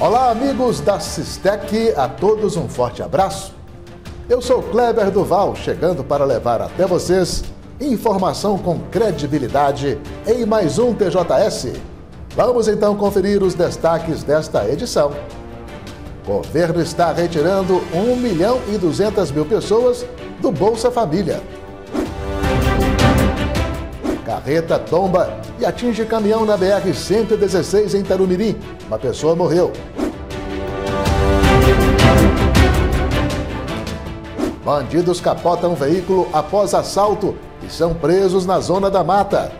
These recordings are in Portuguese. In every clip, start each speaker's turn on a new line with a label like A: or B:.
A: Olá, amigos da Sistec, a todos um forte abraço. Eu sou Kleber Duval, chegando para levar até vocês informação com credibilidade em mais um TJS. Vamos então conferir os destaques desta edição. Governo está retirando 1.200.000 pessoas do Bolsa Família. Carreta tomba e atinge caminhão na BR-116 em Tarumiri. Uma pessoa morreu. Bandidos capotam veículo após assalto e são presos na Zona da Mata.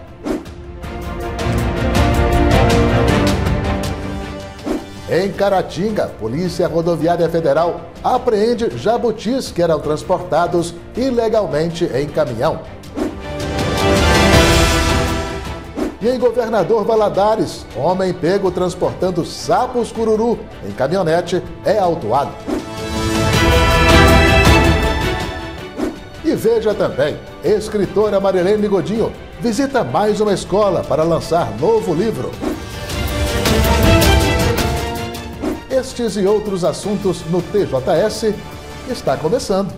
A: Em Caratinga, Polícia Rodoviária Federal apreende jabutis que eram transportados ilegalmente em caminhão. E em Governador Valadares, homem pego transportando sapos cururu em caminhonete é autuado. E veja também, escritora Marilene Godinho visita mais uma escola para lançar novo livro. Estes e outros assuntos no TJS está começando.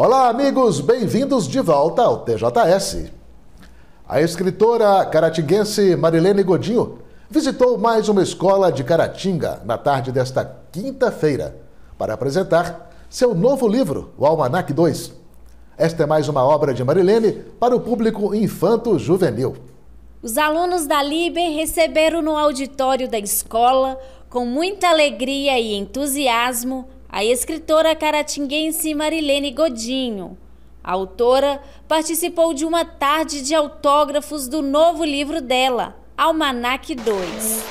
A: Olá, amigos, bem-vindos de volta ao TJS. A escritora caratinguense Marilene Godinho visitou mais uma escola de Caratinga na tarde desta quinta-feira para apresentar seu novo livro, o Almanac 2. Esta é mais uma obra de Marilene para o público infanto-juvenil.
B: Os alunos da Liber receberam no auditório da escola, com muita alegria e entusiasmo, a escritora caratinguense Marilene Godinho. A autora participou de uma tarde de autógrafos do novo livro dela, Almanac 2.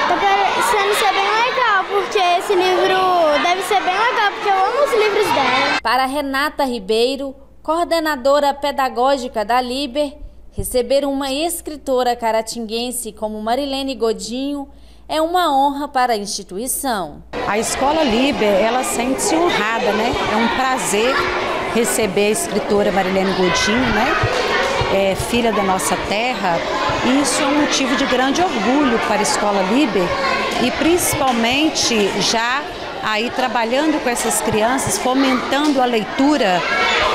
C: Tá parecendo ser bem legal, porque esse livro deve ser bem legal, porque eu amo os livros dela.
B: Para Renata Ribeiro, coordenadora pedagógica da Liber, receber uma escritora caratinguense como Marilene Godinho é uma honra para a instituição.
D: A Escola Liber, ela sente-se honrada, né? É um prazer receber a escritora Marilene Godinho, né? É filha da nossa terra, e isso é um motivo de grande orgulho para a Escola Liber e principalmente já aí trabalhando com essas crianças, fomentando a leitura,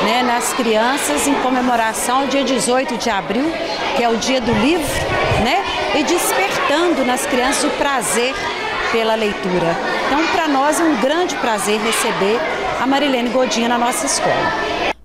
D: né, nas crianças em comemoração ao dia 18 de abril, que é o dia do livro, né, e despertando nas crianças o prazer pela leitura. Então, para nós é um grande prazer receber a Marilene Godinho na nossa escola.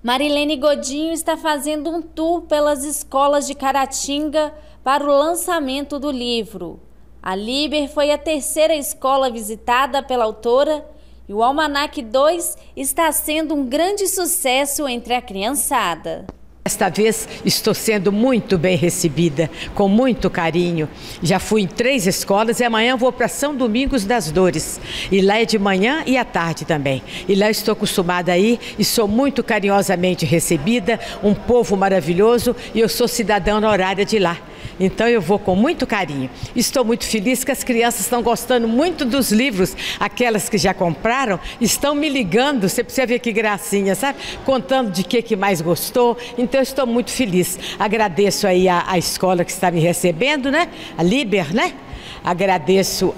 B: Marilene Godinho está fazendo um tour pelas escolas de Caratinga para o lançamento do livro. A Liber foi a terceira escola visitada pela autora e o Almanac 2 está sendo um grande sucesso entre a criançada.
E: Esta vez estou sendo muito bem recebida, com muito carinho. Já fui em 3 escolas e amanhã vou para São Domingos das Dores. E lá é de manhã e à tarde também. E lá estou acostumada a ir e sou muito carinhosamente recebida, um povo maravilhoso, e eu sou cidadã honorária de lá. Então eu vou com muito carinho. Estou muito feliz que as crianças estão gostando muito dos livros. Aquelas que já compraram estão me ligando, você precisa ver que gracinha, sabe? Contando de que mais gostou. Então eu estou muito feliz. Agradeço aí a escola que está me recebendo, né? A Liber, né? Agradeço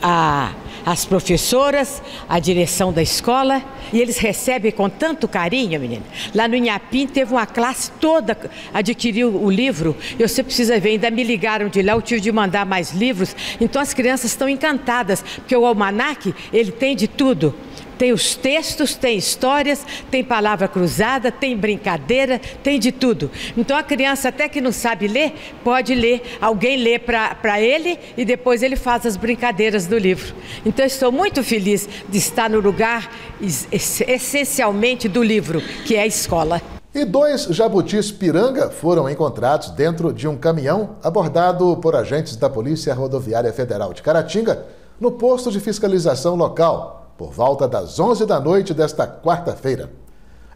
E: as professoras, a direção da escola, e eles recebem com tanto carinho, menina. Lá no Inhapim teve uma classe toda adquiriu o livro, e você precisa ver, ainda me ligaram de lá, eu tive de mandar mais livros, então as crianças estão encantadas, porque o Almanac, ele tem de tudo. Tem os textos, tem histórias, tem palavra cruzada, tem brincadeira, tem de tudo. Então a criança até que não sabe ler, pode ler, alguém lê para ele e depois ele faz as brincadeiras do livro. Então eu estou muito feliz de estar no lugar essencialmente do livro, que é a escola.
A: E 2 jabutis piranga foram encontrados dentro de um caminhão abordado por agentes da Polícia Rodoviária Federal de Caratinga no posto de fiscalização local. por volta das 11 da noite desta quarta-feira.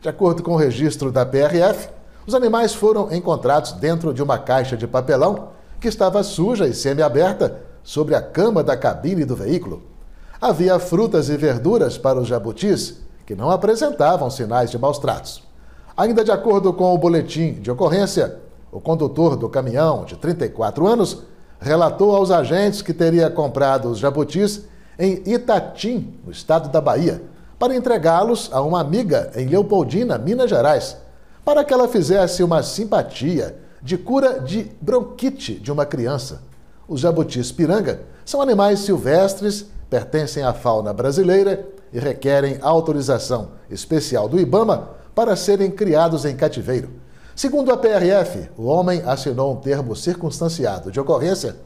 A: De acordo com o registro da PRF, os animais foram encontrados dentro de uma caixa de papelão que estava suja e semi-aberta sobre a cama da cabine do veículo. Havia frutas e verduras para os jabutis que não apresentavam sinais de maus tratos. Ainda de acordo com o boletim de ocorrência, o condutor do caminhão, de 34 anos, relatou aos agentes que teria comprado os jabutis em Itatim, no estado da Bahia, para entregá-los a uma amiga em Leopoldina, Minas Gerais, para que ela fizesse uma simpatia de cura de bronquite de uma criança. Os jabutis piranga são animais silvestres, pertencem à fauna brasileira e requerem autorização especial do IBAMA para serem criados em cativeiro. Segundo a PRF, o homem assinou um termo circunstanciado de ocorrência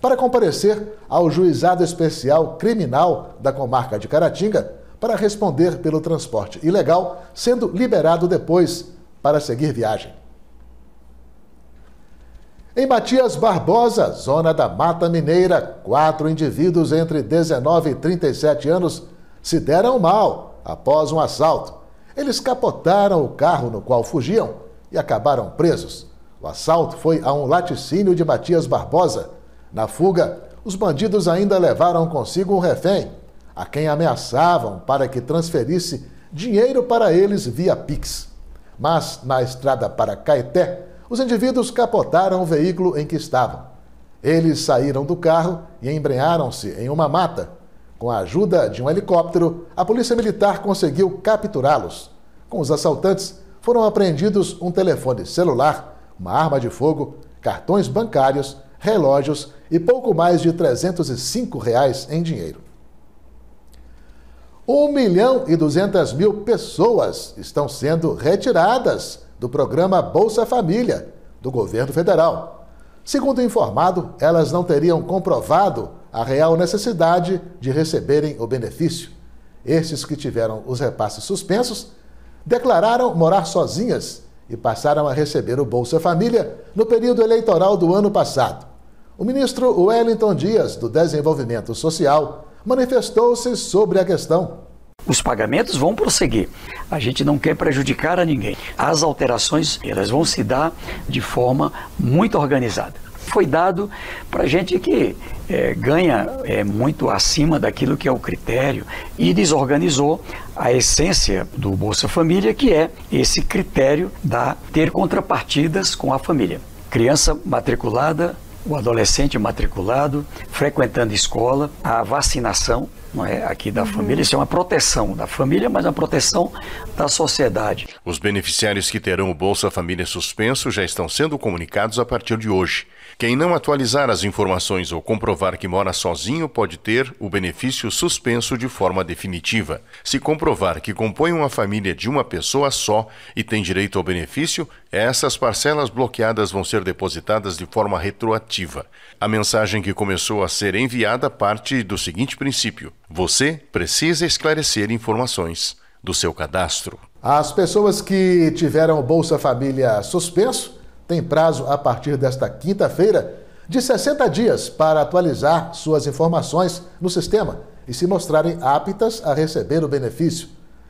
A: para comparecer ao Juizado Especial Criminal da comarca de Caratinga para responder pelo transporte ilegal, sendo liberado depois para seguir viagem. Em Matias Barbosa, zona da Mata Mineira, 4 indivíduos entre 19 e 37 anos se deram mal após um assalto. Eles capotaram o carro no qual fugiam e acabaram presos. O assalto foi a um laticínio de Matias Barbosa. Na fuga, os bandidos ainda levaram consigo um refém, a quem ameaçavam para que transferisse dinheiro para eles via Pix. Mas, na estrada para Caeté, os indivíduos capotaram o veículo em que estavam. Eles saíram do carro e embrenharam-se em uma mata. Com a ajuda de um helicóptero, a polícia militar conseguiu capturá-los. Com os assaltantes, foram apreendidos um telefone celular, uma arma de fogo, cartões bancários, relógios e pouco mais de R$ 305 em dinheiro. 1.200.000 pessoas estão sendo retiradas do programa Bolsa Família do governo federal. Segundo o informado, elas não teriam comprovado a real necessidade de receberem o benefício. Estes que tiveram os repasses suspensos declararam morar sozinhas e passaram a receber o Bolsa Família no período eleitoral do ano passado. O ministro Wellington Dias, do Desenvolvimento Social, manifestou-se sobre a questão.
F: Os pagamentos vão prosseguir. A gente não quer prejudicar a ninguém. As alterações, elas vão se dar de forma muito organizada. Foi dado para gente que ganha muito acima daquilo que é o critério e desorganizou a essência do Bolsa Família, que é esse critério da ter contrapartidas com a família. Criança matriculada, o adolescente matriculado, frequentando escola, a vacinação, não é, aqui da família. Isso é uma proteção da família, mas uma proteção da sociedade.
G: Os beneficiários que terão o Bolsa Família suspenso já estão sendo comunicados a partir de hoje. Quem não atualizar as informações ou comprovar que mora sozinho pode ter o benefício suspenso de forma definitiva. Se comprovar que compõe uma família de uma pessoa só e tem direito ao benefício, essas parcelas bloqueadas vão ser depositadas de forma retroativa. A mensagem que começou a ser enviada parte do seguinte princípio: você precisa esclarecer informações do seu cadastro.
A: As pessoas que tiveram o Bolsa Família suspenso têm prazo a partir desta quinta-feira de 60 dias para atualizar suas informações no sistema e se mostrarem aptas a receber o benefício.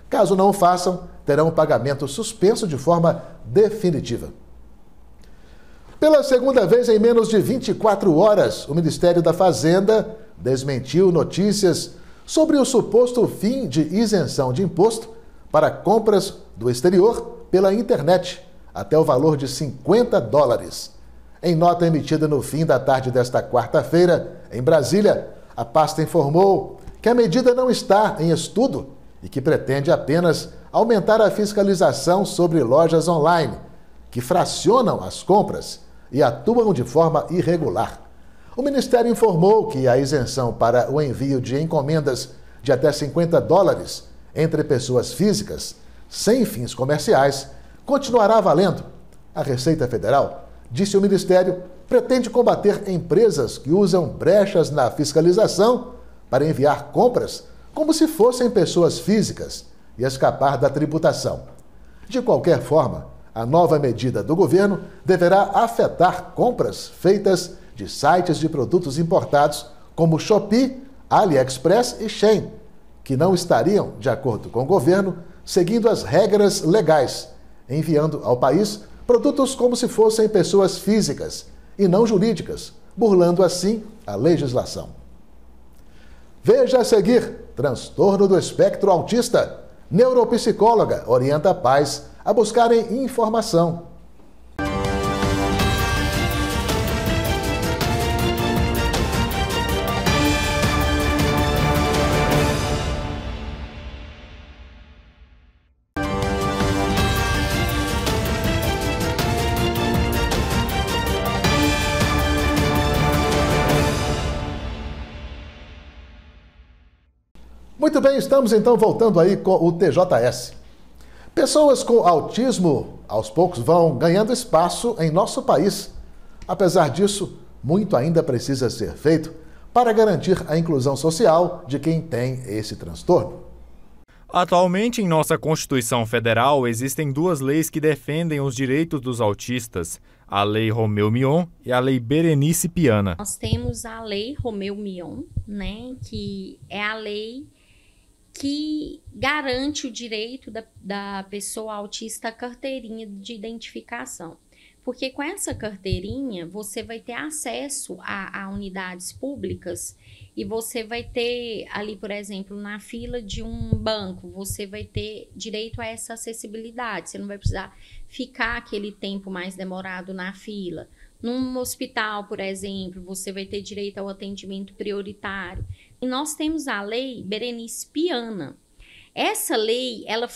A: Caso não o façam, terão o pagamento suspenso de forma definitiva. Pela segunda vez em menos de 24 horas, o Ministério da Fazenda desmentiu notícias sobre o suposto fim de isenção de imposto para compras do exterior pela internet, até o valor de $50. Em nota emitida no fim da tarde desta quarta-feira, em Brasília, a pasta informou que a medida não está em estudo e que pretende apenas aumentar a fiscalização sobre lojas online, que fracionam as compras e atuam de forma irregular. O Ministério informou que a isenção para o envio de encomendas de até $50 entre pessoas físicas, sem fins comerciais, continuará valendo. A Receita Federal, disse o Ministério, pretende combater empresas que usam brechas na fiscalização para enviar compras como se fossem pessoas físicas e escapar da tributação. De qualquer forma, a nova medida do governo deverá afetar compras feitas de sites de produtos importados como Shopee, AliExpress e Shein, que não estariam, de acordo com o governo, seguindo as regras legais, enviando ao país produtos como se fossem pessoas físicas e não jurídicas, burlando assim a legislação. Veja a seguir: transtorno do espectro autista. Neuropsicóloga orienta pais a buscarem informação. Muito bem, estamos então voltando aí com o TJS. Pessoas com autismo, aos poucos, vão ganhando espaço em nosso país. Apesar disso, muito ainda precisa ser feito para garantir a inclusão social de quem tem esse transtorno.
H: Atualmente, em nossa Constituição Federal, existem duas leis que defendem os direitos dos autistas: a Lei Romeu Mion e a Lei Berenice Piana.
I: Nós temos a Lei Romeu Mion, né, que é a lei que garante o direito da pessoa autista à carteirinha de identificação. Porque com essa carteirinha, você vai ter acesso a unidades públicas e você vai ter ali, por exemplo, na fila de um banco, você vai ter direito a essa acessibilidade. Você não vai precisar ficar aquele tempo mais demorado na fila. Num hospital, por exemplo, você vai ter direito ao atendimento prioritário. E nós temos a Lei Berenice Piana. Essa lei, ela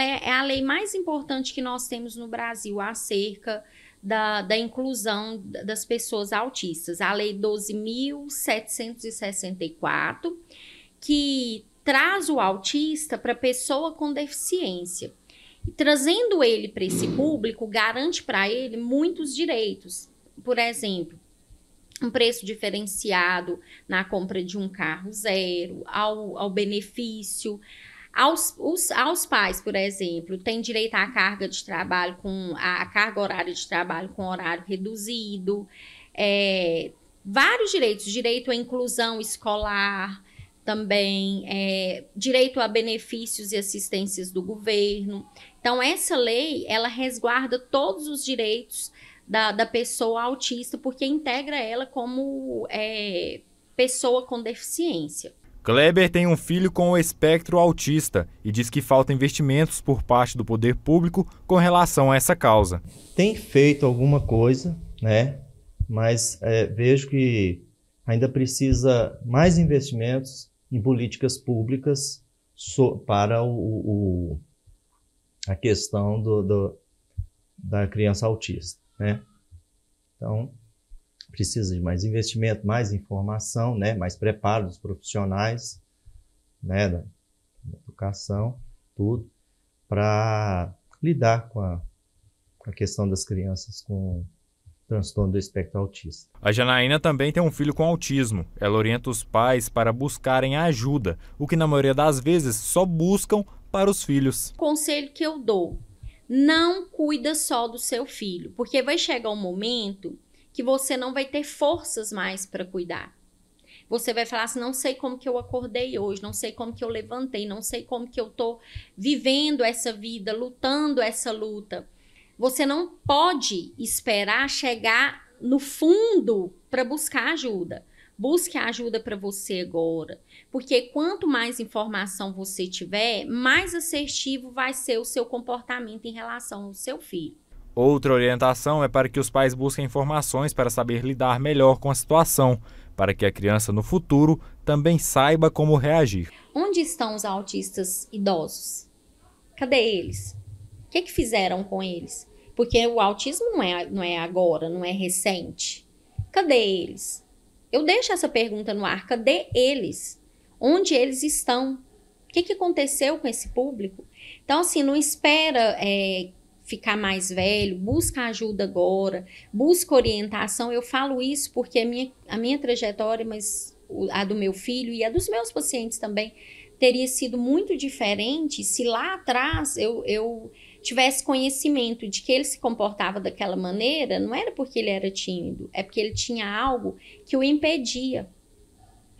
I: é a lei mais importante que nós temos no Brasil acerca da inclusão das pessoas autistas. A Lei 12.764, que traz o autista para a pessoa com deficiência. E trazendo ele para esse público, garante para ele muitos direitos. Por exemplo, um preço diferenciado na compra de um carro zero, ao benefício. Aos pais, por exemplo, tem direito à carga de trabalho a carga horária de trabalho com horário reduzido, vários direitos, direito à inclusão escolar também, direito a benefícios e assistências do governo. Então, essa lei, ela resguarda todos os direitos da pessoa autista, porque integra ela como pessoa com deficiência.
H: Kleber tem um filho com o espectro autista e diz que falta investimentos por parte do poder público com relação a essa causa.
J: Tem feito alguma coisa, né? Mas vejo que ainda precisa mais investimentos em políticas públicas para a questão da criança autista, né? Então, precisa de mais investimento, mais informação, né? Mais preparo dos profissionais, né? Da educação, tudo, para lidar com a questão das crianças com transtorno do espectro autista.
H: A Janaína também tem um filho com autismo. Ela orienta os pais para buscarem ajuda, o que na maioria das vezes só buscam para os filhos.
I: O conselho que eu dou: não cuida só do seu filho, porque vai chegar um momento que você não vai ter forças mais para cuidar. Você vai falar assim: não sei como que eu acordei hoje, não sei como que eu levantei, não sei como que eu tô vivendo essa vida, lutando essa luta. Você não pode esperar chegar no fundo para buscar ajuda. Busque ajuda para você agora, porque quanto mais informação você tiver, mais assertivo vai ser o seu comportamento em relação ao seu filho.
H: Outra orientação é para que os pais busquem informações para saber lidar melhor com a situação, para que a criança no futuro também saiba como reagir.
I: Onde estão os autistas idosos? Cadê eles? O que fizeram com eles? Porque o autismo não é agora, não é recente. Cadê eles? Eu deixo essa pergunta no ar: cadê eles? Onde eles estão? O que aconteceu com esse público? Então, assim, não espera ficar mais velho, busca ajuda agora, busca orientação. Eu falo isso porque a minha trajetória, mas a do meu filho e a dos meus pacientes também, teria sido muito diferente se lá atrás eu tivesse conhecimento de que ele se comportava daquela maneira. Não era porque ele era tímido, é porque ele tinha algo que o impedia.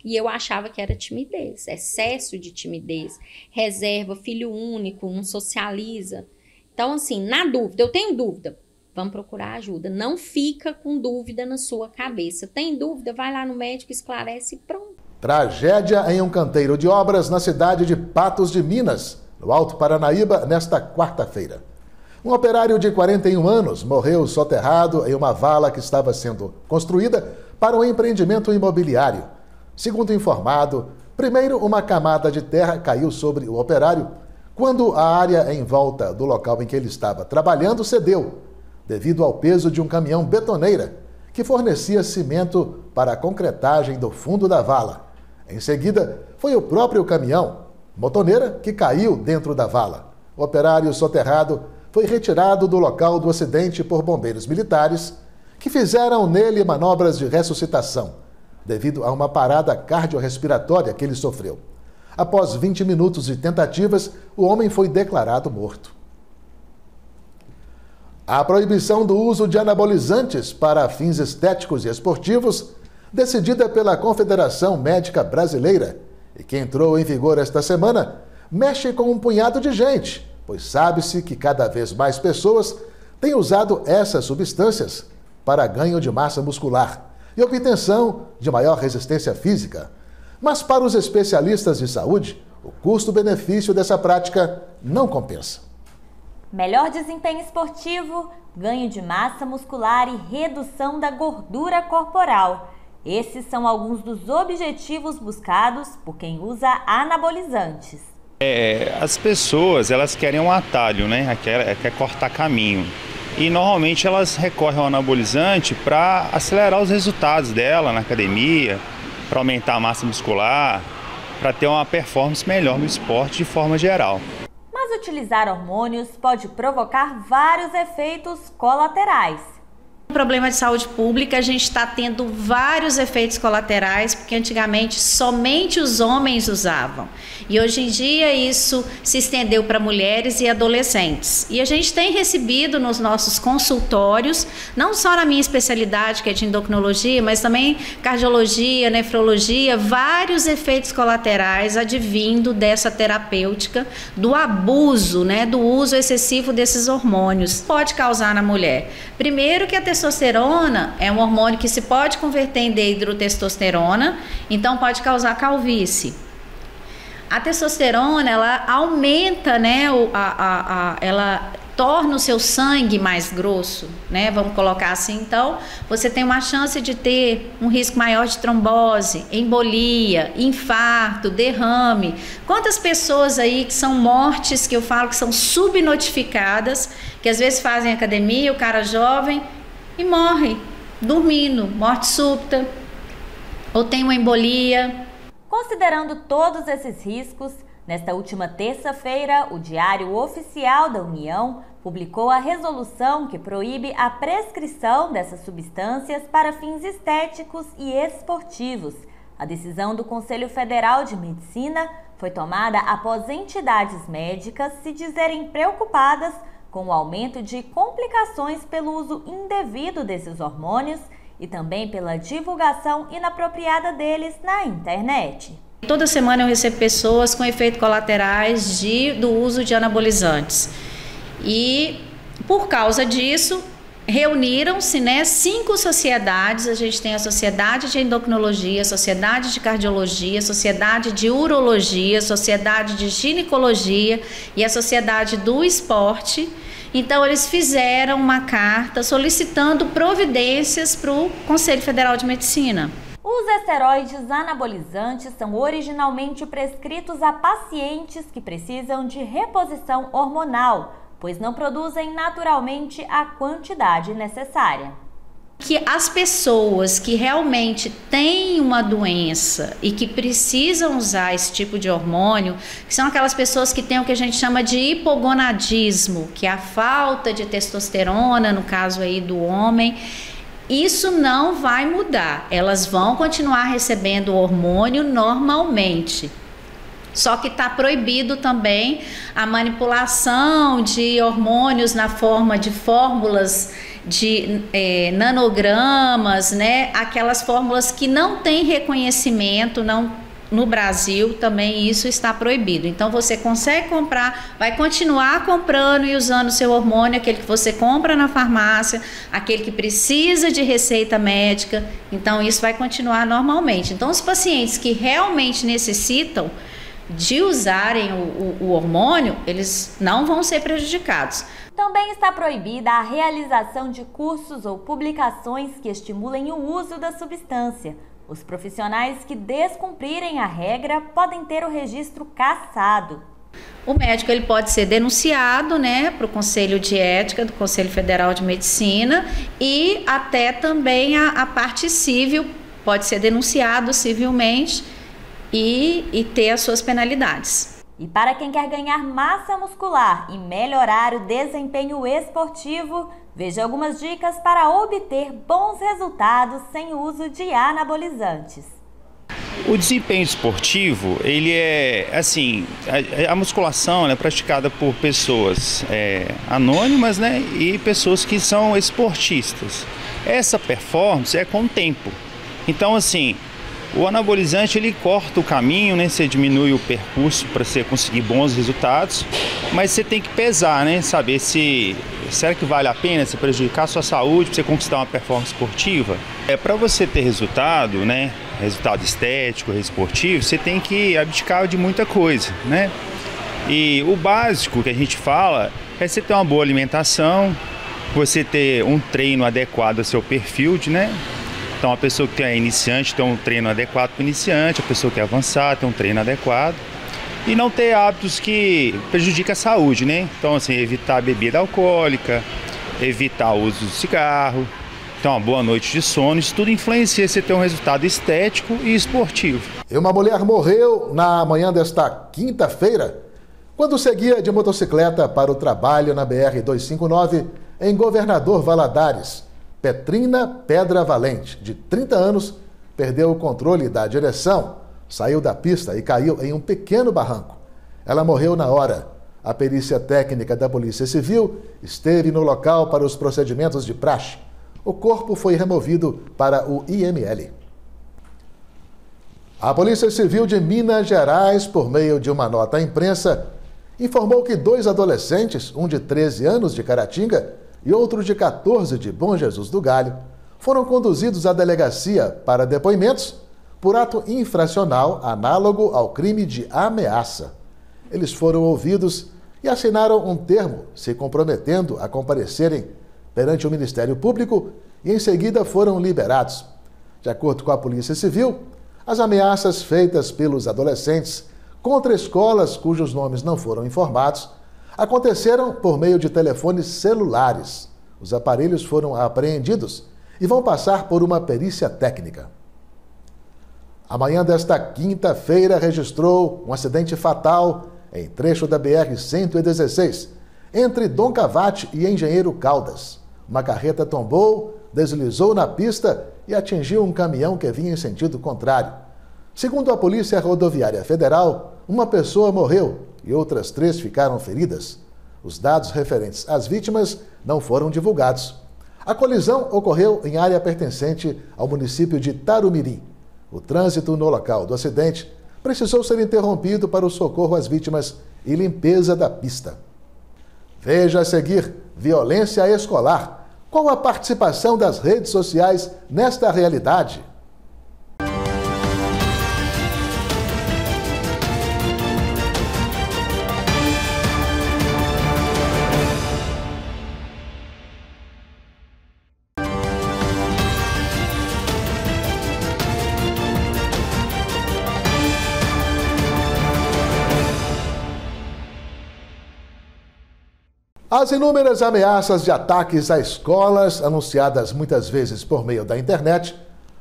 I: E eu achava que era timidez, excesso de timidez, reserva, filho único, não socializa. Então, assim, na dúvida, eu tenho dúvida, vamos procurar ajuda. Não fica com dúvida na sua cabeça. Tem dúvida, vai lá no médico, esclarece e pronto.
A: Tragédia em um canteiro de obras na cidade de Patos de Minas, no Alto Paranaíba, nesta quarta-feira. Um operário de 41 anos morreu soterrado em uma vala que estava sendo construída para um empreendimento imobiliário. Segundo informado, primeiro uma camada de terra caiu sobre o operário, quando a área em volta do local em que ele estava trabalhando cedeu, devido ao peso de um caminhão betoneira, que fornecia cimento para a concretagem do fundo da vala. Em seguida, foi o próprio caminhão, motoneira, que caiu dentro da vala. O operário soterrado foi retirado do local do acidente por bombeiros militares, que fizeram nele manobras de ressuscitação, devido a uma parada cardiorrespiratória que ele sofreu. Após 20 minutos de tentativas, o homem foi declarado morto. A proibição do uso de anabolizantes para fins estéticos e esportivos, decidida pela Confederação Médica Brasileira, e que entrou em vigor esta semana, mexe com um punhado de gente, pois sabe-se que cada vez mais pessoas têm usado essas substâncias para ganho de massa muscular e obtenção de maior resistência física. Mas para os especialistas de saúde, o custo-benefício dessa prática não compensa.
K: Melhor desempenho esportivo, ganho de massa muscular e redução da gordura corporal. Esses são alguns dos objetivos buscados por quem usa anabolizantes.
L: As pessoas, elas querem um atalho, né? Quer cortar caminho. E normalmente elas recorrem ao anabolizante para acelerar os resultados dela na academia, para aumentar a massa muscular, para ter uma performance melhor no esporte de forma geral.
K: Mas utilizar hormônios pode provocar vários efeitos colaterais.
M: No problema de saúde pública, a gente está tendo vários efeitos colaterais, porque antigamente somente os homens usavam. E hoje em dia isso se estendeu para mulheres e adolescentes. E a gente tem recebido nos nossos consultórios, não só na minha especialidade, que é de endocrinologia, mas também cardiologia, nefrologia, vários efeitos colaterais advindo dessa terapêutica, do abuso, né, do uso excessivo desses hormônios. Pode causar na mulher. Primeiro que a testosterona é um hormônio que se pode converter em dihidrotestosterona, então pode causar calvície. A testosterona, ela aumenta, né, ela torna o seu sangue mais grosso, né, vamos colocar assim. Então, você tem uma chance de ter um risco maior de trombose, embolia, infarto, derrame. Quantas pessoas aí que são mortes, que eu falo que são subnotificadas, que às vezes fazem academia, o cara jovem, e morre dormindo, morte súbita, ou tem uma embolia.
K: Considerando todos esses riscos, nesta última terça-feira, o Diário Oficial da União publicou a resolução que proíbe a prescrição dessas substâncias para fins estéticos e esportivos. A decisão do Conselho Federal de Medicina foi tomada após entidades médicas se dizerem preocupadas com o aumento de complicações pelo uso indevido desses hormônios e também pela divulgação inapropriada deles na internet.
M: Toda semana eu recebo pessoas com efeitos colaterais do uso de anabolizantes. E por causa disso, reuniram-se, né, 5 sociedades. A gente tem a Sociedade de Endocrinologia, a Sociedade de Cardiologia, a Sociedade de Urologia, a Sociedade de Ginecologia e a Sociedade do Esporte. Então, eles fizeram uma carta solicitando providências para o Conselho Federal de Medicina.
K: Os esteroides anabolizantes são originalmente prescritos a pacientes que precisam de reposição hormonal, pois não produzem naturalmente a quantidade necessária.
M: Que as pessoas que realmente têm uma doença e que precisam usar esse tipo de hormônio, que são aquelas pessoas que têm o que a gente chama de hipogonadismo, que é a falta de testosterona, no caso aí do homem, isso não vai mudar. Elas vão continuar recebendo o hormônio normalmente. Só que está proibido também a manipulação de hormônios na forma de fórmulas de nanogramas, né? Aquelas fórmulas que não têm reconhecimento, no Brasil também isso está proibido. Então você consegue comprar, vai continuar comprando e usando o seu hormônio, aquele que você compra na farmácia, aquele que precisa de receita médica. Então isso vai continuar normalmente. Então os pacientes que realmente necessitam de usarem o hormônio, eles não vão ser prejudicados.
K: Também está proibida a realização de cursos ou publicações que estimulem o uso da substância. Os profissionais que descumprirem a regra podem ter o registro cassado.
M: O médico ele pode ser denunciado, né, para o Conselho de Ética do Conselho Federal de Medicina, e até também a parte civil pode ser denunciado civilmente e ter as suas penalidades.
K: E para quem quer ganhar massa muscular e melhorar o desempenho esportivo, veja algumas dicas para obter bons resultados sem o uso de anabolizantes.
L: O desempenho esportivo, ele é assim, a musculação é praticada por pessoas anônimas, né, e pessoas que são esportistas. Essa performance é com o tempo. Então, assim, o anabolizante ele corta o caminho, né? Você diminui o percurso para você conseguir bons resultados, mas você tem que pesar, né? Saber será que vale a pena você prejudicar a sua saúde para você conquistar uma performance esportiva? Para você ter resultado, né? Resultado estético, esportivo, você tem que abdicar de muita coisa, né? E o básico que a gente fala é você ter uma boa alimentação, você ter um treino adequado ao seu perfil, né? Então a pessoa que é iniciante tem um treino adequado para o iniciante, a pessoa que é avançada tem um treino adequado. E não ter hábitos que prejudicam a saúde, né? Então assim, evitar a bebida alcoólica, evitar o uso de cigarro, ter uma boa noite de sono, isso tudo influencia você ter um resultado estético e esportivo.
A: E uma mulher morreu na manhã desta quinta-feira, quando seguia de motocicleta para o trabalho na BR-259 em Governador Valadares. Petrina Pedra Valente, de 30 anos, perdeu o controle da direção, saiu da pista e caiu em um pequeno barranco. Ela morreu na hora. A perícia técnica da Polícia Civil esteve no local para os procedimentos de praxe. O corpo foi removido para o IML. A Polícia Civil de Minas Gerais, por meio de uma nota à imprensa, informou que 2 adolescentes, um de 13 anos de Caratinga e outro de 14 de Bom Jesus do Galho, foram conduzidos à delegacia para depoimentos por ato infracional análogo ao crime de ameaça. Eles foram ouvidos e assinaram um termo se comprometendo a comparecerem perante o Ministério Público e em seguida foram liberados. De acordo com a Polícia Civil, as ameaças feitas pelos adolescentes contra escolas cujos nomes não foram informados aconteceram por meio de telefones celulares. Os aparelhos foram apreendidos e vão passar por uma perícia técnica. A manhã desta quinta-feira registrou um acidente fatal em trecho da BR-116, entre Dom Cavate e Engenheiro Caldas. Uma carreta tombou, deslizou na pista e atingiu um caminhão que vinha em sentido contrário. Segundo a Polícia Rodoviária Federal, uma pessoa morreu e outras 3 ficaram feridas. Os dados referentes às vítimas não foram divulgados. A colisão ocorreu em área pertencente ao município de Tarumirim. O trânsito no local do acidente precisou ser interrompido para o socorro às vítimas e limpeza da pista. Veja a seguir: violência escolar. Qual a participação das redes sociais nesta realidade? As inúmeras ameaças de ataques a escolas, anunciadas muitas vezes por meio da internet,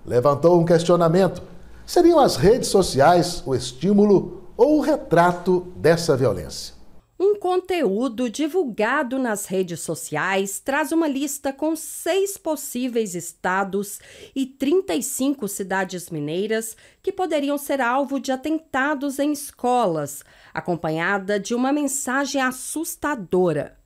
A: levantou um questionamento. Seriam as redes sociais o estímulo ou o retrato dessa violência?
N: Um conteúdo divulgado nas redes sociais traz uma lista com 6 possíveis estados e 35 cidades mineiras que poderiam ser alvo de atentados em escolas, acompanhada de uma mensagem assustadora.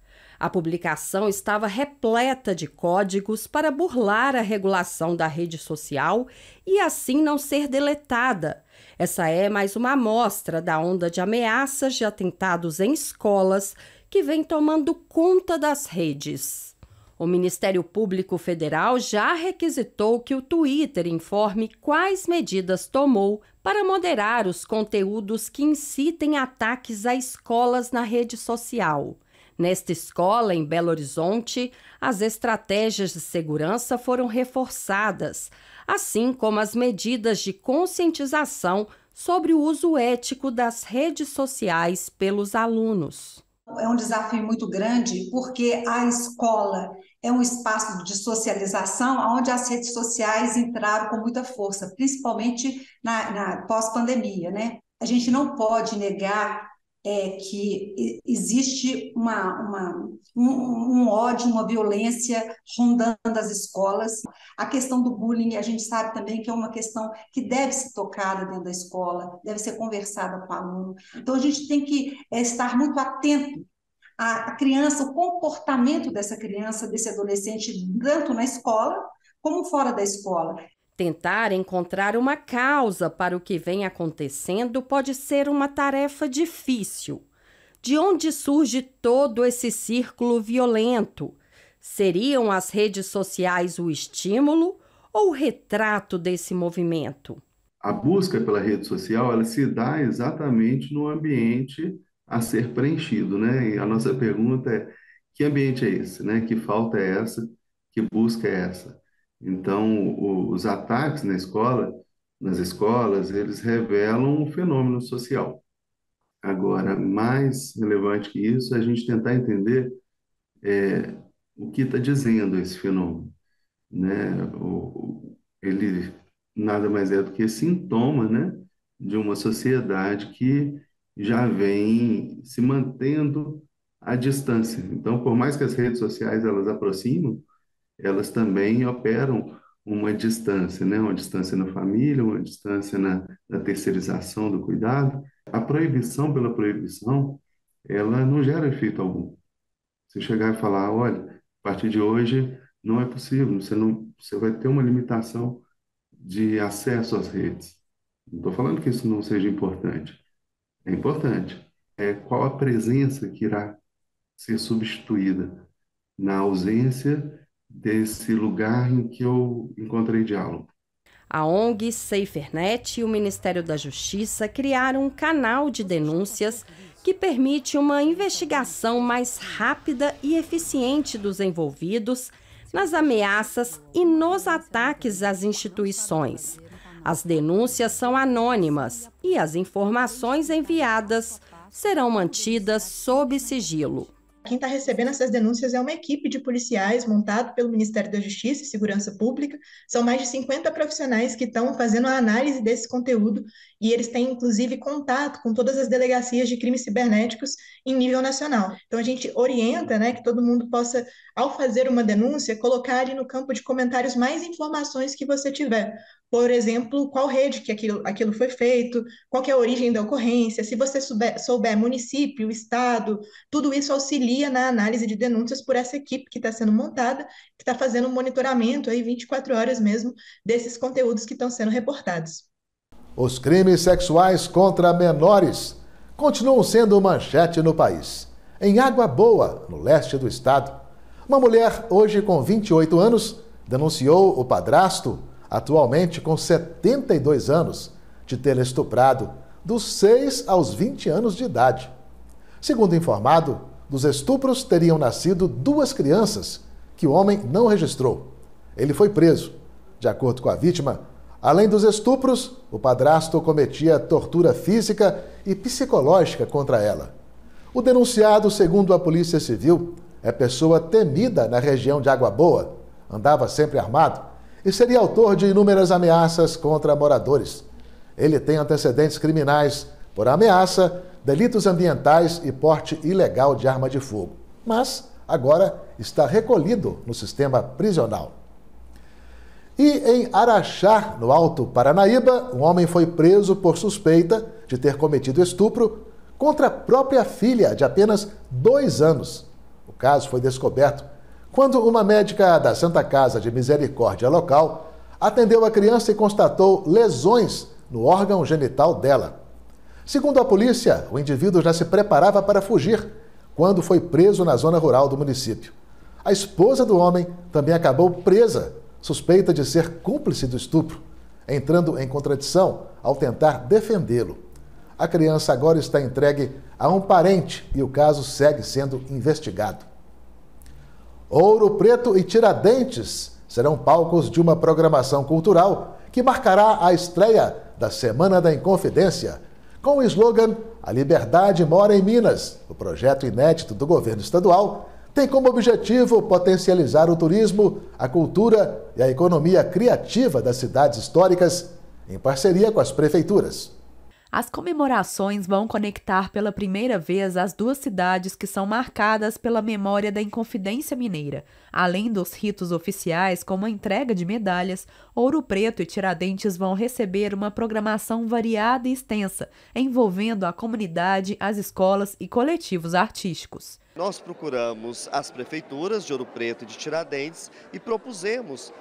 N: A publicação estava repleta de códigos para burlar a regulação da rede social e assim não ser deletada. Essa é mais uma amostra da onda de ameaças de atentados em escolas que vem tomando conta das redes. O Ministério Público Federal já requisitou que o Twitter informe quais medidas tomou para moderar os conteúdos que incitem ataques a escolas na rede social. Nesta escola, em Belo Horizonte, as estratégias de segurança foram reforçadas, assim como as medidas de conscientização sobre o uso ético das redes sociais pelos alunos.
O: É um desafio muito grande porque a escola é um espaço de socialização onde as redes sociais entraram com muita força, principalmente na pós-pandemia, né? A gente não pode negar que existe um ódio, uma violência rondando as escolas. A questão do bullying, a gente sabe também que é uma questão que deve ser tocada dentro da escola, deve ser conversada com o aluno. Então, a gente tem que estar muito atento à criança, o comportamento dessa criança, desse adolescente, tanto na escola como fora da escola.
N: Tentar encontrar uma causa para o que vem acontecendo pode ser uma tarefa difícil. De onde surge todo esse círculo violento? Seriam as redes sociais o estímulo ou o retrato desse movimento?
P: A busca pela rede social, ela se dá exatamente no ambiente a ser preenchido, né? E a nossa pergunta é: que ambiente é esse, né? Que falta é essa? Que busca é essa? Então, os ataques nas escolas, eles revelam um fenômeno social. Agora, mais relevante que isso, é a gente tentar entender o que está dizendo esse fenômeno, né? Ele nada mais é do que sintoma, né, de uma sociedade que já vem se mantendo à distância. Então, por mais que as redes sociais elas aproximam, elas também operam uma distância, né? Uma distância na família, uma distância na terceirização do cuidado. A proibição pela proibição, ela não gera efeito algum. Você chegar e falar, olha, a partir de hoje não é possível, você vai ter uma limitação de acesso às redes. Não estou falando que isso não seja importante. É importante. Qual a presença que irá ser substituída na ausência desse lugar em que eu encontrei diálogo.
N: A ONG SaferNet e o Ministério da Justiça criaram um canal de denúncias que permite uma investigação mais rápida e eficiente dos envolvidos nas ameaças e nos ataques às instituições. As denúncias são anônimas e as informações enviadas serão mantidas sob sigilo.
Q: Quem está recebendo essas denúncias é uma equipe de policiais montado pelo Ministério da Justiça e Segurança Pública. São mais de 50 profissionais que estão fazendo a análise desse conteúdo e eles têm, inclusive, contato com todas as delegacias de crimes cibernéticos em nível nacional. Então, a gente orienta, né, que todo mundo possa, ao fazer uma denúncia, colocar ali no campo de comentários mais informações que você tiver. Por exemplo, qual rede que aquilo foi feito, qual que é a origem da ocorrência, se você souber município, estado, tudo isso auxilia na análise de denúncias por essa equipe que está sendo montada, que está fazendo um monitoramento aí 24 horas mesmo desses conteúdos que estão sendo reportados.
A: Os crimes sexuais contra menores continuam sendo manchete no país. Em Água Boa, no leste do estado, uma mulher, hoje com 28 anos, denunciou o padrasto, atualmente com 72 anos, de ter estuprado dos 6 aos 20 anos de idade. Segundo informado, dos estupros teriam nascido 2 crianças, que o homem não registrou. Ele foi preso. De acordo com a vítima, além dos estupros, o padrasto cometia tortura física e psicológica contra ela. O denunciado, segundo a Polícia Civil, é pessoa temida na região de Água Boa, andava sempre armado e seria autor de inúmeras ameaças contra moradores. Ele tem antecedentes criminais por ameaça, delitos ambientais e porte ilegal de arma de fogo. Mas agora está recolhido no sistema prisional. E em Araxá, no Alto Paranaíba, um homem foi preso por suspeita de ter cometido estupro contra a própria filha de apenas 2 anos. O caso foi descoberto quando uma médica da Santa Casa de Misericórdia local atendeu a criança e constatou lesões no órgão genital dela. Segundo a polícia, o indivíduo já se preparava para fugir quando foi preso na zona rural do município. A esposa do homem também acabou presa, suspeita de ser cúmplice do estupro, entrando em contradição ao tentar defendê-lo. A criança agora está entregue a um parente e o caso segue sendo investigado. Ouro Preto e Tiradentes serão palcos de uma programação cultural que marcará a estreia da Semana da Inconfidência, com o slogan "A Liberdade Mora em Minas". O projeto inédito do governo estadual tem como objetivo potencializar o turismo, a cultura e a economia criativa das cidades históricas, em parceria com as prefeituras.
R: As comemorações vão conectar pela primeira vez as duas cidades que são marcadas pela memória da Inconfidência Mineira. Além dos ritos oficiais, como a entrega de medalhas, Ouro Preto e Tiradentes vão receber uma programação variada e extensa, envolvendo a comunidade, as escolas e coletivos artísticos.
S: Nós procuramos as prefeituras de Ouro Preto e de Tiradentes e propusemos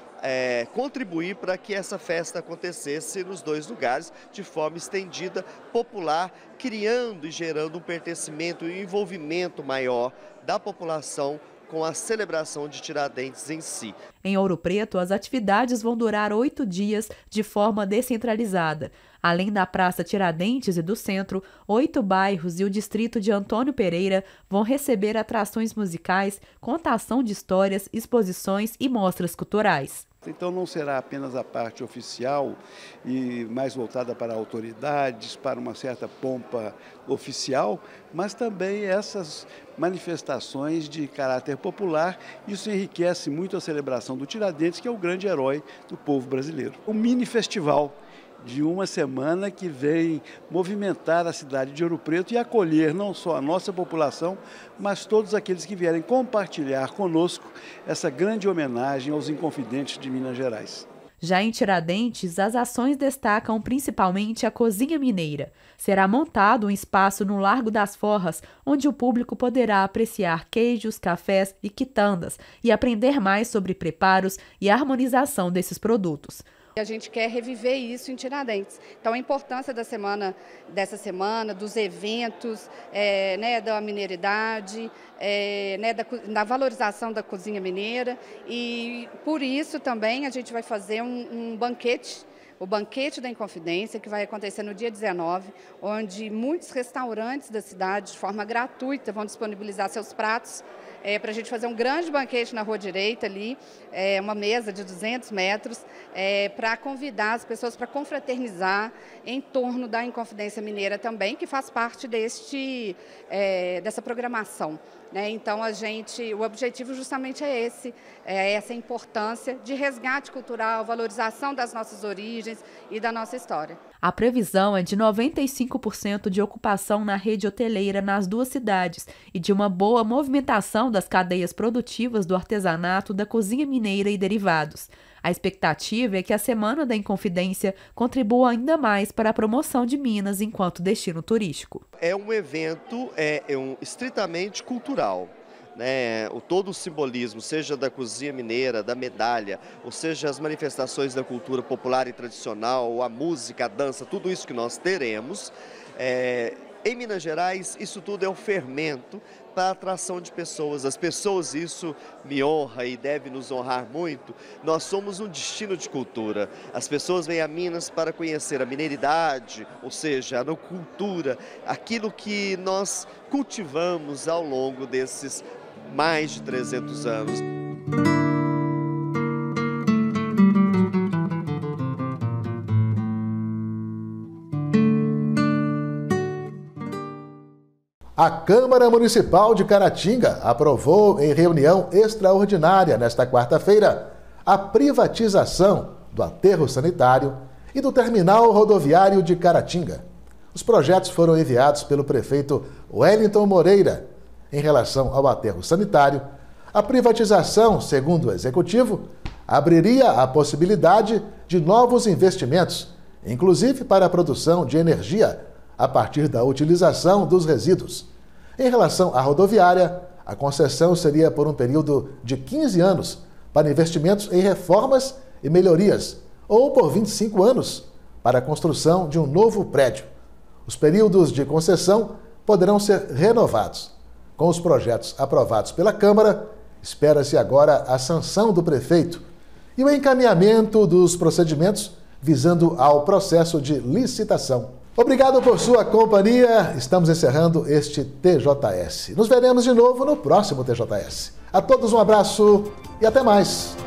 S: contribuir para que essa festa acontecesse nos dois lugares de forma estendida, popular, criando e gerando um pertencimento e um envolvimento maior da população com a celebração de Tiradentes em si.
R: Em Ouro Preto, as atividades vão durar 8 dias de forma descentralizada. Além da Praça Tiradentes e do Centro, 8 bairros e o distrito de Antônio Pereira vão receber atrações musicais, contação de histórias, exposições e mostras culturais.
T: Então não será apenas a parte oficial e mais voltada para autoridades, para uma certa pompa oficial, mas também essas manifestações de caráter popular. Isso enriquece muito a celebração do Tiradentes, que é o grande herói do povo brasileiro. Um mini festival de uma semana que vem movimentar a cidade de Ouro Preto e acolher não só a nossa população, mas todos aqueles que vierem compartilhar conosco essa grande homenagem aos Inconfidentes de Minas Gerais.
R: Já em Tiradentes, as ações destacam principalmente a cozinha mineira. Será montado um espaço no Largo das Forras, onde o público poderá apreciar queijos, cafés e quitandas e aprender mais sobre preparos e harmonização desses produtos.
U: A gente quer reviver isso em Tiradentes. Então, a importância dessa semana, dos eventos, da mineiridade, da valorização da cozinha mineira. E, por isso, também, a gente vai fazer um banquete, o Banquete da Inconfidência, que vai acontecer no dia 19, onde muitos restaurantes da cidade, de forma gratuita, vão disponibilizar seus pratos para a gente fazer um grande banquete na Rua Direita ali, uma mesa de 200 metros, para convidar as pessoas para confraternizar em torno da Inconfidência Mineira também, que faz parte dessa programação. Então, o objetivo justamente é esse, essa importância de resgate cultural, valorização das nossas origens e da nossa história.
R: A previsão é de 95% de ocupação na rede hoteleira nas duas cidades e de uma boa movimentação das cadeias produtivas do artesanato, da cozinha mineira e derivados. A expectativa é que a Semana da Inconfidência contribua ainda mais para a promoção de Minas enquanto destino turístico.
S: É um evento estritamente cultural. Todo o simbolismo, seja da cozinha mineira, da medalha, ou seja as manifestações da cultura popular e tradicional, a música, a dança, tudo isso que nós teremos. Em Minas Gerais, isso tudo é um fermento para a atração de pessoas. As pessoas, isso me honra e deve nos honrar muito. Nós somos um destino de cultura. As pessoas vêm a Minas para conhecer a mineiridade, ou seja, a cultura, aquilo que nós cultivamos ao longo desses mais de 300 anos.
A: A Câmara Municipal de Caratinga aprovou em reunião extraordinária nesta quarta-feira a privatização do aterro sanitário e do terminal rodoviário de Caratinga. Os projetos foram enviados pelo prefeito Wellington Moreira. Em relação ao aterro sanitário, a privatização, segundo o executivo, abriria a possibilidade de novos investimentos, inclusive para a produção de energia a partir da utilização dos resíduos. Em relação à rodoviária, A concessão seria por um período de 15 anos para investimentos em reformas e melhorias, ou por 25 anos para a construção de um novo prédio. Os períodos de concessão poderão ser renovados. Com os projetos aprovados pela Câmara, espera-se agora a sanção do prefeito e o encaminhamento dos procedimentos visando ao processo de licitação. Obrigado por sua companhia. Estamos encerrando este TJS. Nos veremos de novo no próximo TJS. A todos um abraço e até mais.